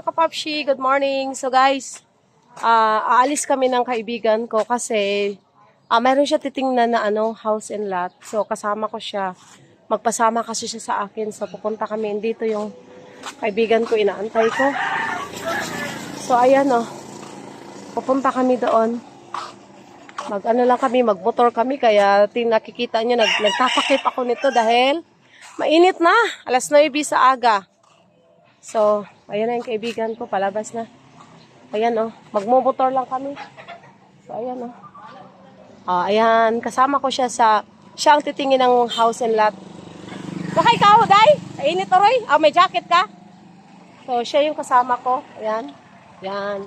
kapapshi, good morning. So guys, aalis kami ng kaibigan ko kasi mayroon siya titingnan na house and lot. So kasama ko siya. Magpasama kasi siya sa akin. So pupunta kami. Dito yung kaibigan ko, inaantay ko. So ayan pupunta kami doon. Lang kami, magmotor kami. Kaya nakikita nyo, nagtatakip ako nito dahil mainit na. Alas 9 sa aga. So, ayan na yung kaibigan ko, palabas na. Ayan magmomotor lang kami. So, ayan ayan, kasama ko siya siya ang titingin ng house and lot. Bakay ka Day? Ainit Roy? May jacket ka? So, siya yung kasama ko. Ayan. Ayan.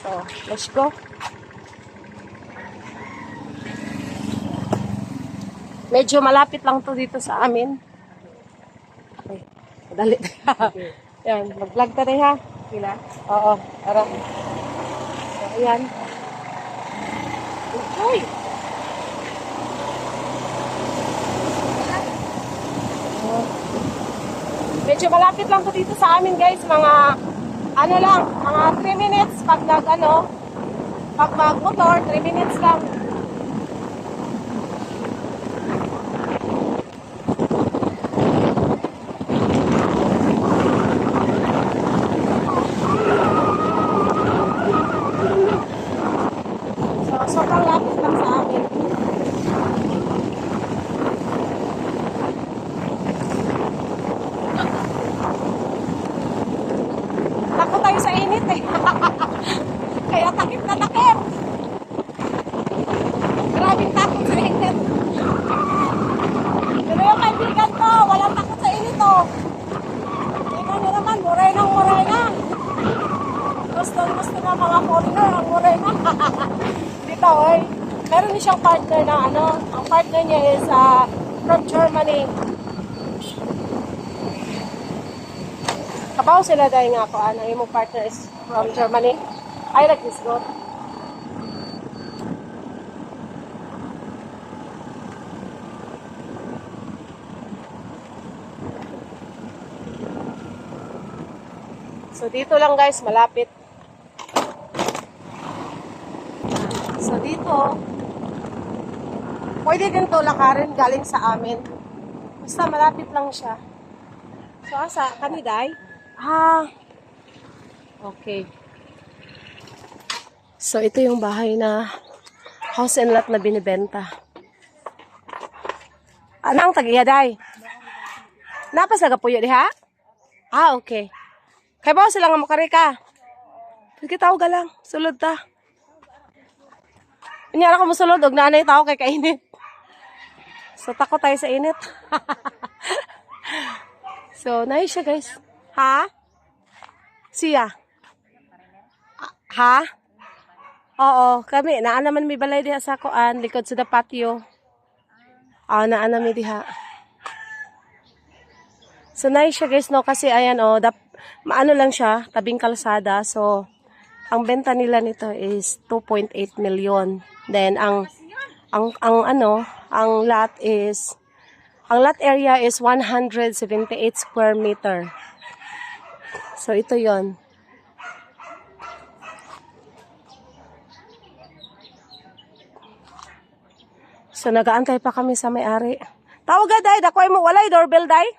So, let's go. Medyo malapit lang to dito sa amin. Okay. Madali. Okay. Yan, mag-vlog ka rin ha. Sila? Oo, tara. So, ayan. Uy! Medyo malapit lang to dito sa amin guys. Mga, mga 3 minutes pag pag mag-motor, 3 minutes lang. Sobrang lapit lang sa amin. Takot tayo sa init eh. Kaya takip na takip. Grabing takot sa init. Pero yung kaibigan ko, walang takot sa init Tingnan nyo naman, muray na. Gusto na mga foreigner, ang muray na. Meron din siyang partner na ang partner niya is from Germany. Kapaw sila dahil nga ako, yung partner is from Germany. I like this goat. So dito lang guys, malapit. So dito, pwede din to lakarin galing sa amin. Basta malapit lang siya. So asa, kaniday? Okay. So ito yung bahay na house and lot na binibenta. Anang tagiyaday? Napas nagapuyo diha? Okay. Kaya ba sila nga makarika? Sige tao galang, sulod ta. Inyara ko musulod, og nanay tao kay kainit. So, takot tayo sa init. So, nice siya guys. Ha? Siya? Ha? Oo, kami. Naan naman may balay diha sa kuan, likod sa patio. Naan namin diha. So, nice siya guys, kasi ayan maano lang siya, tabing kalsada. So, ang benta nila nito is 2.8 million. Then ang lot area is 178 square meter. So ito 'yon. So nagaantay pa kami sa may-ari. Tawag day, dakoy mo walay doorbell day.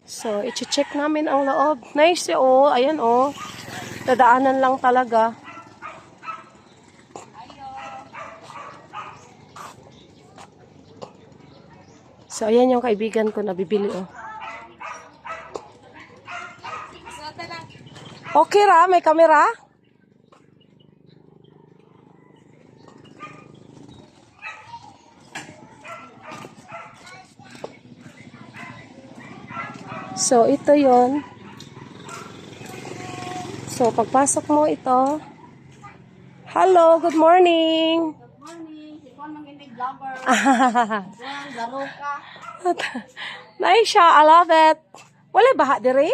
So, i-check namin ang loob. Nice ayan dadaanan lang talaga. So, ayan yung kaibigan ko na bibili Okay ra, may kamera? So, ito yon. So, pagpasok mo ito. Hello, good morning. Good morning. Si Juan manginig vlogger. Garo ka. Nice siya, I love it. Wala baha dire?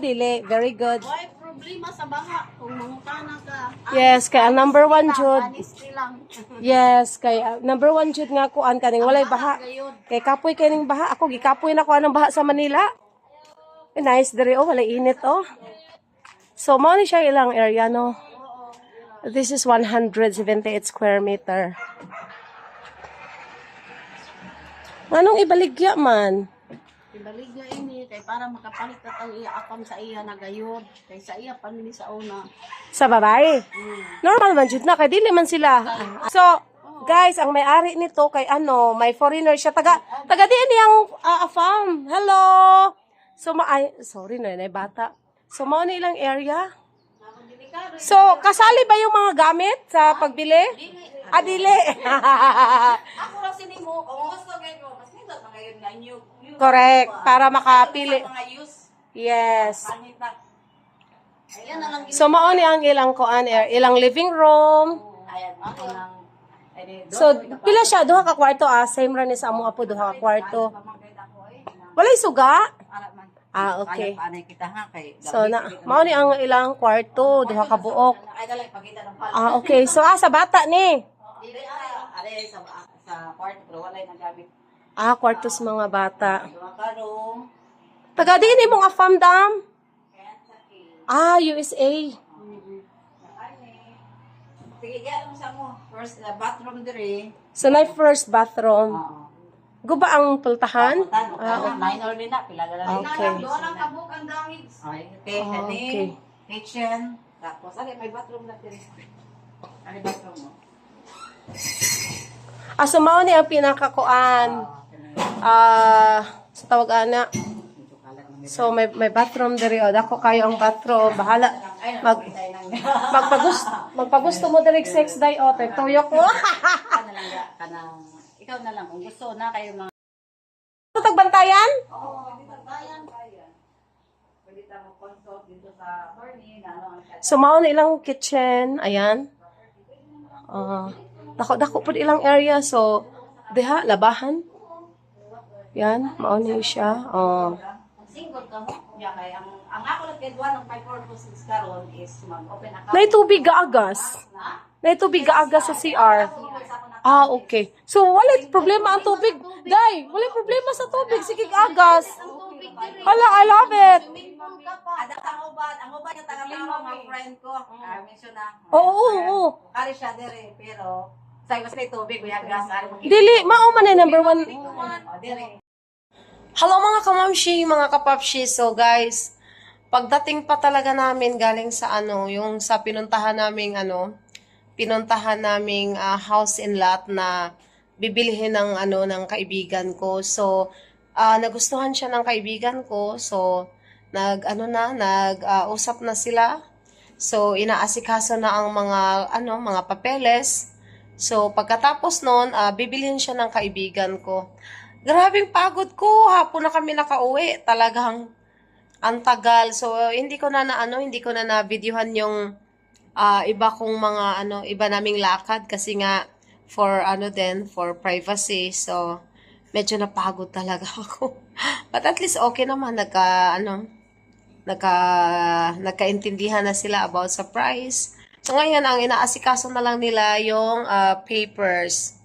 Dili. Very good. Boy, problema sa baha kung mangutana ka. Yes, kay ang number one jud. Honesty lang. Yes, kay number one jud nga kuan kaning walay baha. Gayud. Kay kapoy kaning baha. Ako gikapoy na ko anong baha sa Manila. Nice diri oh, walay init oh. So mao ni siya ilang area no. This is 178 square meter. Anong ibaligya man? Ibalig nga ini kay para makapalit na tang iya akam sa iya na gayud. Kay sa iya panili sa una. Sa babae. Normal man jud na kay dili man sila. So, guys, ang may-ari nito kay ano, may foreigner siya taga diin yang farm. Hello. So sorry na bata. So mao ni ilang area. So, kasali ba yung mga gamit sa pagbili? Dili. Ako ra sini mo kung gusto kay ko mas nindot mga yun nga new. Correct. Para makapili. Mga use. Yes. Pangit na. Ayan na lang. So, mao ni ang ilang kuan, ilang living room. Ayan, ako lang. So, pila siya? Duha ka kwarto Same ra ni sa amo apo, duha ka kwarto. Walay suga? Okay. Paano kita ha kay. So, mao ni ang ilang kwarto, duha ka buok. Ay dali pagkita ng pala. Okay. So, sa bata ni. Dili ari sa kwarto pero wala na gamit. Kwarto sa mga bata. Duha ka room. Taga din ni mong afam dam? USA. Sige, yan mo sa mo. First bathroom dire. So, na first bathroom. Oo. Guba ang pultahan? Minor din na pila lang. Okay. Doon ang kabuk ang damit. Okay, Okay. kitchen. Tapos ari may bathroom na dire. Ari bathroom mo. So mao ni ang pinakakuan. Sa tawag ana. So may bathroom diri dako kayo ang bathroom. Bahala magpagusto mo diri sex day tuyok mo. Kanang ikaw na lang kung gusto na kayo mga Tagbantayan? bayan kaya. Pwede ta mo consult dito sa attorney na ano ang So mao ni ilang kitchen, ayan. Dako pud ilang area so diha labahan. Yan, mao ni siya. single ka mo. Ya kay ang ako lang kay duwa ng my purposes karon is mag-open account. Nay tubig gaagas. Nay tubig gaagas sa CR. Okay. So, wala problema ang tubig. Day, wala problema sa tubig. Sige, agas. Hala, I love it. Ang ubad yung taga-Maro, mga friend ko. Mention na. Oo. Kari siya dire, pero sa mas may tubig, may gas. Dili, mao man na number one. Dire. Hello mga kamamshi, mga kapapshi. So guys, pagdating pa talaga namin galing sa yung sa pinuntahan naming house and lot na bibilihin ng ng kaibigan ko. So nagustuhan siya ng kaibigan ko. So usap na sila. So inaasikaso na ang mga papeles. So pagkatapos noon, bibilihin siya ng kaibigan ko. Grabing pagod ko. Hapon na kami nakauwi. Talagang ang tagal. So hindi ko na na-videohan yung iba kong iba naming lakad kasi nga for privacy. So medyo napagod talaga ako. But at least okay naman nagkaintindihan na sila about sa price. So ngayon ang inaasikaso na lang nila yung papers.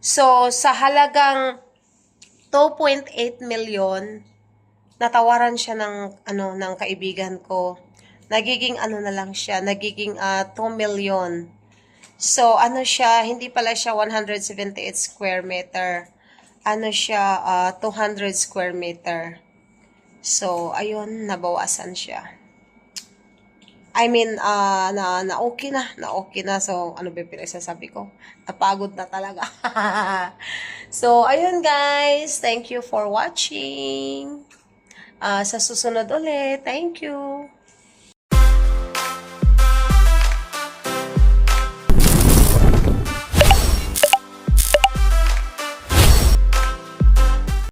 So sa halagang 2.8 million natawaran siya ng kaibigan ko. Nagiging na lang siya, nagiging 2 million. So siya, hindi pala siya 178 square meter. Siya 200 square meter. So ayun, nabawasan siya. I mean, na okay na. So, ano ba yung pinagsasabi ko? Napagod na talaga. So, ayun guys. Thank you for watching. Sa susunod ulit. Thank you.